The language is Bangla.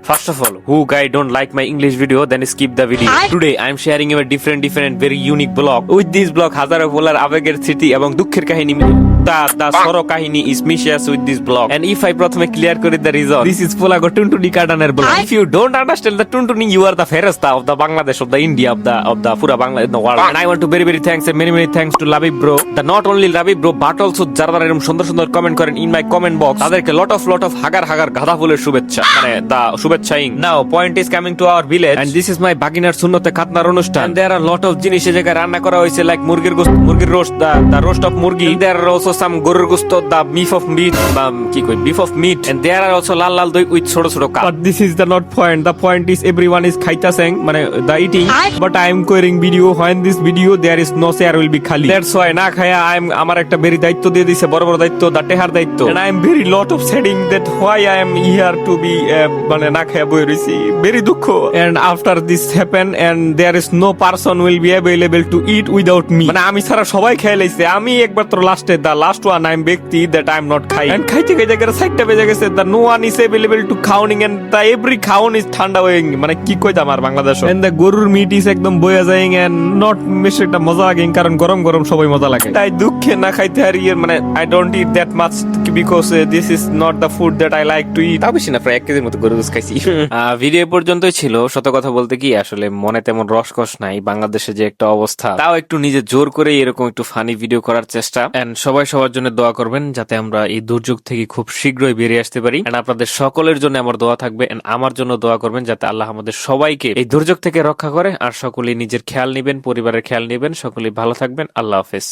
First of all, who guy don't like my English video, then skip the video. Today I am sharing a different very unique blog. With this blog, হাজারো বলার আবেগের স্মৃতি এবং দুঃখের কাহিনী the সরো কাহিনী is mishares with this blog. And if I প্রথমে clear করি the reason, this is পোলাগো টুনটুনি কাটানের blog. If you don't understand the টুনটুনি, you are the Feresta of the Bangladesh, of the India, of the পুরা Bangla in the world. And I want to very thanks and many thanks to Labib bro. The not only Labib bro but also যারা এরকম সুন্দর কমেন্ট করেন in my comment box, তাদেরকে lot of হাগার গাধা ফুলের শুভেচ্ছা, মানে the শুভেচ্ছাইং. Now point is coming to our village and this is my বাগিনার সুন্নতে খাতনার অনুষ্ঠান. And there are lot of জিনিস এই জায়গায় রান্না করা হয়েছে like মুরগির roast, the roast of মুরগি. There are also some গরুর গোশত, the beef of meat, and there are also লাল দই with ছোট cup. But this is the not point. The point is everyone is খাইতাছেন, মানে the eating, but I am querying video. When this video there is no share will be খালি. That's why না খায়া আমার একটা বেরি দায়িত্ব দিয়ে দিয়েছে, বড় দায়িত্ব, the টেহার দায়িত্ব. And I am very lot of setting that why I am here to be মানে না খায়া বই রইছি, very দুঃখ. And after this happen and there is no person will be available to eat without me. মানে আমি ছাড়া সবাই খেয়ে লাইছে, আমি একবার তো লাস্টে the last one I am ব্যক্তি that I am not খাই. And খাইতে গেলে সাইডটা বেজে গেছে, the no one is available to counting and the every খাওন is ঠান্ডা হয়ে, মানে কি কইতাম আর বাংলাদেশ. And the গরুর মিট is একদম বয়া যায় and not বেশি একটা মজা লাগে, কারণ গরম সবাই মজা লাগে. তাই দুঃখে না খাইতে আর মানে I don't eat that much because this is not the food that I like to eat. তা বেশি না, প্রায় 1 কেজির মতো গরুর গোশত খাইছি. ভিডিও পর্যন্তই ছিল. সত্য কথা বলতে কি আসলে মনে তেমন রসকস নাই, বাংলাদেশে যে একটা অবস্থা, তাও একটু নিজে জোর করে এরকম একটু ফানি ভিডিও করার চেষ্টা. এন্ড সবাই সবার জন্য দোয়া করবেন যাতে আমরা এই দুর্যোগ থেকে খুব শীঘ্রই বেরিয়ে আসতে পারি. এন্ড আপনাদের সকলের জন্য আমার দোয়া থাকবে, এন্ড আমার জন্য দোয়া করবেন যাতে আল্লাহ আমাদের সবাইকে এই দুর্যোগ থেকে রক্ষা করে. আর সকলেই নিজের খেয়াল নেবেন, পরিবারের খেয়াল নেবেন. সকলেই ভালো থাকবেন. আল্লাহ হাফেজ.